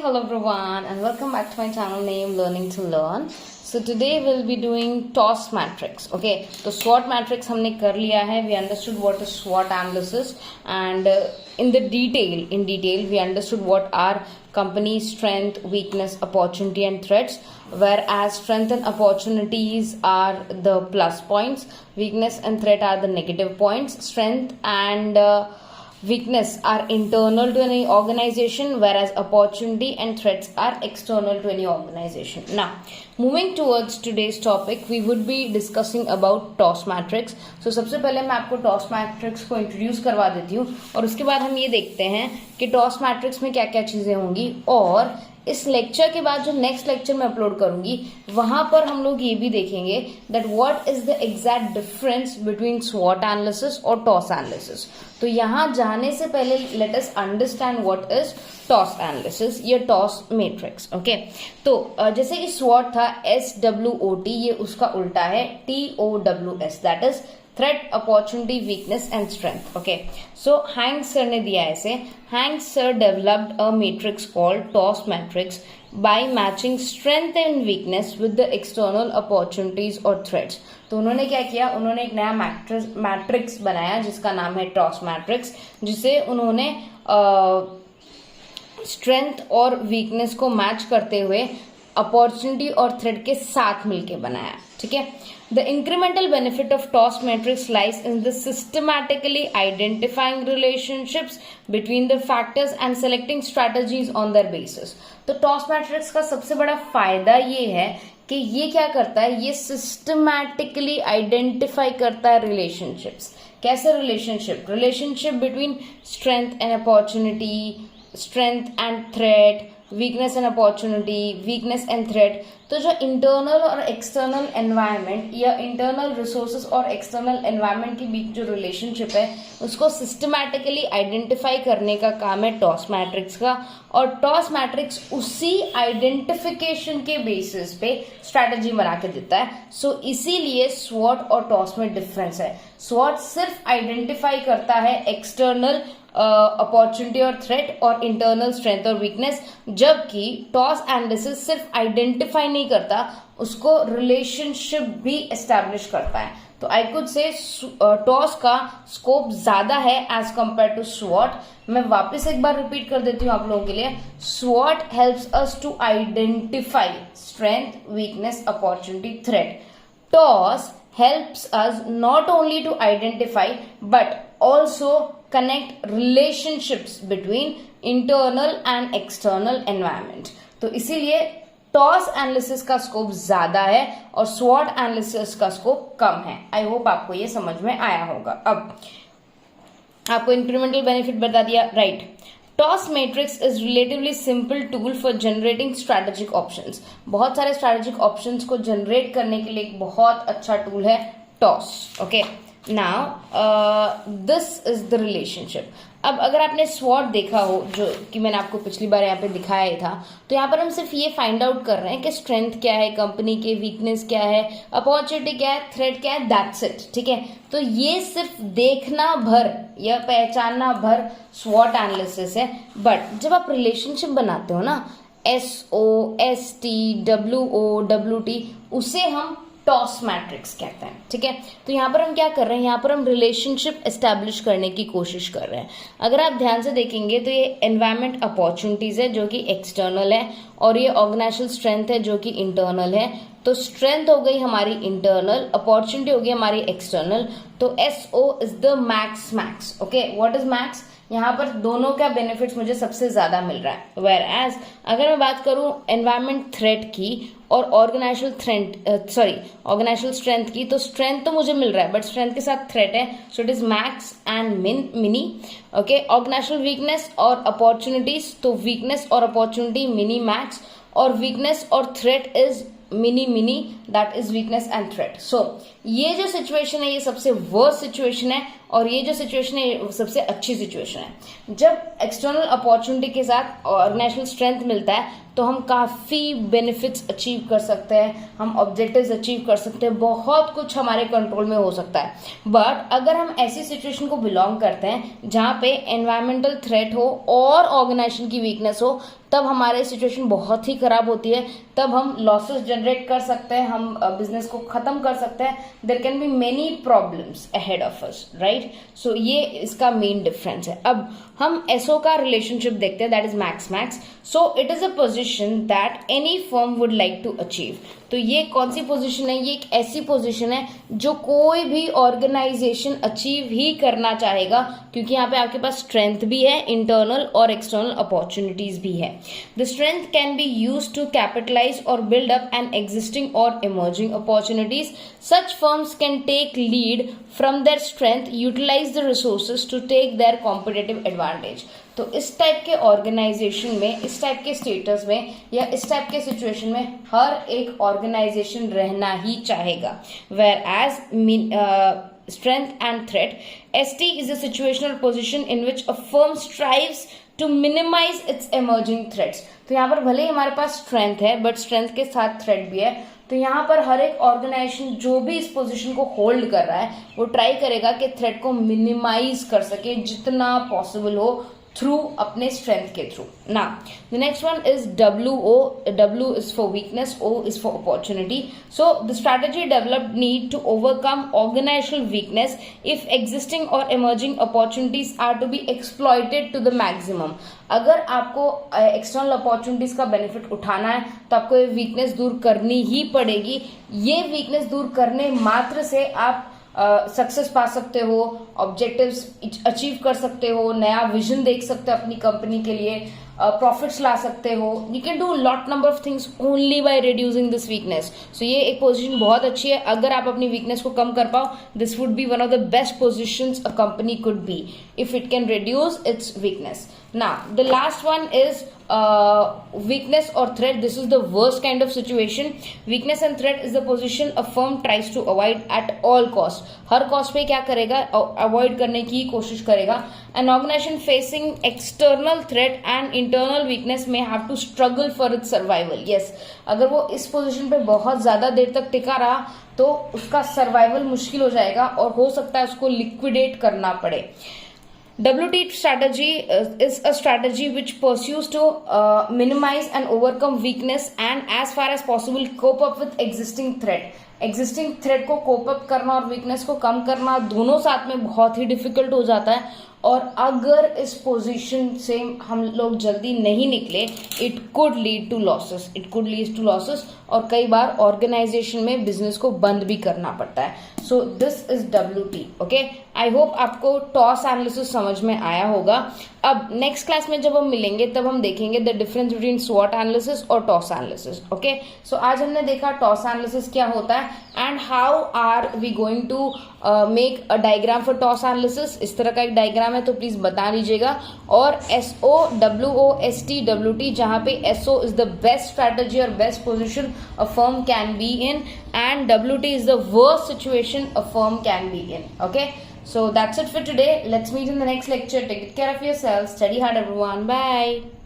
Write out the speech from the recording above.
hello everyone and welcome back to my channel name Learning to Learn. So today we'll be doing TOS matrix. Okay, तो SWOT matrix हमने कर लिया है. We understood what is SWOT analysis and in detail we understood what are company strength, weakness, opportunity and threats. Whereas strength and opportunities are the plus points, weakness and threat are the negative points. Strength and weakness are internal to any organization, whereas opportunity and threats are external to any organization. Now, moving towards today's topic, we would be discussing about TOS matrix. So सबसे पहले मैं आपको TOS matrix को introduce करवा देती हूँ और उसके बाद हम ये देखते हैं कि TOS matrix में क्या क्या चीजें होंगी, और इस लेक्चर के बाद जो नेक्स्ट लेक्चर में अपलोड करूंगी वहां पर हम लोग ये भी देखेंगे that what is the exact difference between स्वॉट एनालिसिस और टॉस एनालिसिस. तो यहां जाने से पहले let us understand what is TOWS analysis या टॉस मैट्रिक्स. ओके, तो जैसे कि स्वॉट था SWOT, ये उसका उल्टा है TOWS, that is threat, opportunity, weakness and strength. Okay, so hang sir ने दिया ऐसे. Hang sir developed a matrix called toss matrix bye matching strength and weakness with the external opportunities और थ्रेट्स. तो उन्होंने क्या किया, उन्होंने एक नया मैट्रिक्स बनाया जिसका नाम है टॉस मैट्रिक्स, जिसे उन्होंने स्ट्रेंथ और वीकनेस को मैच करते हुए अपॉर्चुनिटी और थ्रेट के साथ मिलके बनाया. ठीक है. The incremental benefit of TOS matrix lies in the systematically identifying relationships between the factors and selecting strategies on their basis. तो TOS matrix का सबसे बड़ा फायदा ये है कि ये क्या करता है, ये सिस्टमैटिकली आइडेंटिफाई करता है रिलेशनशिप्स. कैसे relationship between strength and opportunity, strength and threat, weakness and opportunity, weakness and threat. तो जो इंटरनल और एक्सटर्नल एनवायरनमेंट या इंटरनल रिसोर्सेज और एक्सटर्नल एनवायरनमेंट के बीच जो रिलेशनशिप है उसको सिस्टमैटिकली आइडेंटिफाई करने का काम है टॉस मैट्रिक्स का. और टॉस मैट्रिक्स उसी आइडेंटिफिकेशन के बेसिस पे स्ट्रैटेजी बना के देता है. सो इसीलिए स्वॉट और टॉस में डिफरेंस है. स्वॉट सिर्फ आइडेंटिफाई करता है एक्सटर्नल अपॉर्चुनिटी और थ्रेट और इंटरनल स्ट्रेंथ और वीकनेस, जबकि टॉस एनालिसिस सिर्फ आइडेंटिफाई नहीं करता, उसको रिलेशनशिप भी एस्टैब्लिश करता है. तो आई कुड से टॉस का स्कोप ज्यादा है एज कंपेयर टू स्वॉट. मैं वापस एक बार रिपीट कर देती हूँ आप लोगों के लिए. स्वॉट helps us to identify strength, weakness, opportunity, threat. TOWS helps us not only to identify but also connect relationships between internal and external environment. तो इसीलिए टॉस एनालिसिस का स्कोप ज्यादा है और स्वॉट एनालिसिस का स्कोप कम है. आई होप आपको ये समझ में आया होगा. अब आपको इंक्रीमेंटल बेनिफिट बता दिया, right. Toss matrix is relatively simple tool for generating strategic options. बहुत सारे स्ट्रैटेजिक ऑप्शंस को जनरेट करने के लिए एक बहुत अच्छा टूल है toss. Okay, now this is the relationship. अब अगर आपने स्वॉट देखा हो, जो कि मैंने आपको पिछली बार यहाँ पे दिखाया ही था, तो यहाँ पर हम सिर्फ ये फाइंड आउट कर रहे हैं कि स्ट्रेंथ क्या है कंपनी के, वीकनेस क्या है, अपॉर्चुनिटी क्या है, थ्रेट क्या है, दैट्स इट. ठीक है. तो ये सिर्फ देखना भर या पहचानना भर स्वॉट एनालिसिस है. बट जब आप रिलेशनशिप बनाते हो ना, SOST, WOWT, उसे हम टॉस मैट्रिक्स कहते हैं. ठीक है. तो यहाँ पर हम क्या कर रहे हैं, यहाँ पर हम रिलेशनशिप एस्टैब्लिश करने की कोशिश कर रहे हैं. अगर आप ध्यान से देखेंगे तो ये एनवायरमेंट अपॉर्चुनिटीज है जो कि एक्सटर्नल है, और ये ऑर्गेनाइजेशनल स्ट्रेंथ है जो कि इंटरनल है. तो स्ट्रेंथ हो गई हमारी इंटरनल, अपॉर्चुनिटी हो गई हमारी एक्सटर्नल. तो SO is the max. Okay, what is max? यहाँ पर दोनों का बेनिफिट्स मुझे सबसे ज्यादा मिल रहा है. वेयर एज अगर मैं बात करूं एनवायरमेंट थ्रेट की और ऑर्गेनाइजेशनल स्ट्रेंथ की, तो स्ट्रेंथ तो मुझे मिल रहा है बट स्ट्रेंथ के साथ थ्रेट है, so it is max and mini. Okay, organisational weakness और अपॉर्चुनिटीज, तो वीकनेस और अपॉर्चुनिटी मिनी मैक्स, और वीकनेस और threat is mini, that is weakness and threat. So ये जो सिचुएशन है ये सबसे वर्स्ट सिचुएशन है और ये जो सिचुएशन है वो सबसे अच्छी सिचुएशन है। जब एक्सटर्नल अपॉर्चुनिटी के साथ ऑर्गेनाइजेशनल स्ट्रेंथ मिलता है तो हम काफ़ी बेनिफिट्स अचीव कर सकते हैं, हम ऑब्जेक्टिव्स अचीव कर सकते हैं, बहुत कुछ हमारे कंट्रोल में हो सकता है। बट अगर हम ऐसी सिचुएशन को बिलोंग करते हैं जहाँ पे एनवायरमेंटल थ्रेट हो और ऑर्गेनाइजेशन की वीकनेस हो, तब हमारी सिचुएशन बहुत ही खराब होती है, तब हम लॉसेस जनरेट कर सकते हैं, हम बिजनेस को खत्म कर सकते हैं। There can be many problems ahead of us, right. So ये इसका मेन डिफरेंस है। अब हम एसओ का रिलेशनशिप देखते हैं, that is max max. So it is a position that any firm would like to achieve. तो ये कौन सी पोजीशन है? ये एक ऐसी पोजीशन है जो कोई भी ऑर्गेनाइजेशन अचीव ही करना चाहेगा, क्योंकि यहाँ पे आपके पास स्ट्रेंथ भी है, इंटरनल और एक्सटर्नल अपॉर्चुनिटीज भी है। The strength can be used to capitalise और बिल्ड अप एन एग्जिस्टिंग और emerging opportunities. Such firms can take lead from their strength, utilise the resources to take their competitive advantage. तो इस type के organisation में, इस type के status में या इस टाइप के सिचुएशन में हर एक ऑर्गेनाइजेशन रहना ही चाहेगा। Whereas strength and threat, ST is a situational position in which a firm strives to minimize its emerging threats. तो यहाँ पर भले ही हमारे पास स्ट्रेंथ है बट स्ट्रेंथ के साथ थ्रेट भी है। तो यहाँ पर हर एक ऑर्गेनाइजेशन जो भी इस पोजीशन को होल्ड कर रहा है वो ट्राई करेगा कि थ्रेट को मिनिमाइज कर सके जितना पॉसिबल हो थ्रू अपने स्ट्रेंथ के थ्रू। ना the next one is WO. W is for weakness, O is for opportunity. So the strategy developed need to overcome organizational weakness if existing or emerging opportunities are to be exploited to the maximum. अगर आपको external opportunities का benefit उठाना है तो आपको ये weakness दूर करनी ही पड़ेगी। ये वीकनेस दूर करने मात्र से आप सक्सेस पा सकते हो, ऑब्जेक्टिव्स अचीव कर सकते हो, नया विजन देख सकते हो अपनी कंपनी के लिए, प्रॉफिट्स ला सकते हो। You can do lot number of things only by reducing this weakness. So ये एक पोजीशन बहुत अच्छी है। अगर आप अपनी वीकनेस को कम कर पाओ, this would be one of the best positions a company could be if it can reduce it's weakness. Now, the last one is weakness or threat. This is the worst kind of situation. Weakness and threat is the position a firm tries to avoid at all cost. Her cost पे क्या करेगा? Avoid करने की कोशिश करेगा. An organization facing external threat and internal weakness may have to struggle for its survival. Yes, अगर वो इस position पे बहुत ज़्यादा देर तक टिका रहा तो उसका सर्वाइवल मुश्किल हो जाएगा और हो सकता है उसको लिक्विडेट करना पड़े। WT strategy is a strategy which pursues to minimize and overcome weakness and as far as possible cope up with existing threat. Existing threat को कोप अप करना और वीकनेस को कम करना दोनों साथ में बहुत ही डिफिकल्ट हो जाता है। और अगर इस पोजीशन से हम लोग जल्दी नहीं निकले, it could lead to losses, और कई बार ऑर्गेनाइजेशन में बिजनेस को बंद भी करना पड़ता है। So this is WT। Okay, I hope आपको टॉस एनालिसिस समझ में आया होगा। अब नेक्स्ट क्लास में जब हम मिलेंगे तब हम देखेंगे द डिफरेंस बिटवीन स्वॉट एनालिसिस और टॉस एनालिसिस। ओके, सो आज हमने देखा टॉस एनालिसिस क्या होता है and how are we going to make a diagram for TOWS analysis. इस तरह का एक डायग्राम है तो प्लीज बता दीजिएगा। और SO, WO, ST, WT, जहां पे SO is the best strategy और best position a firm can be in and WT is the worst situation a firm can be in. Okay, so that's it for today. Let's meet in the next lecture. Take good care of yourself. Study hard, everyone. Bye.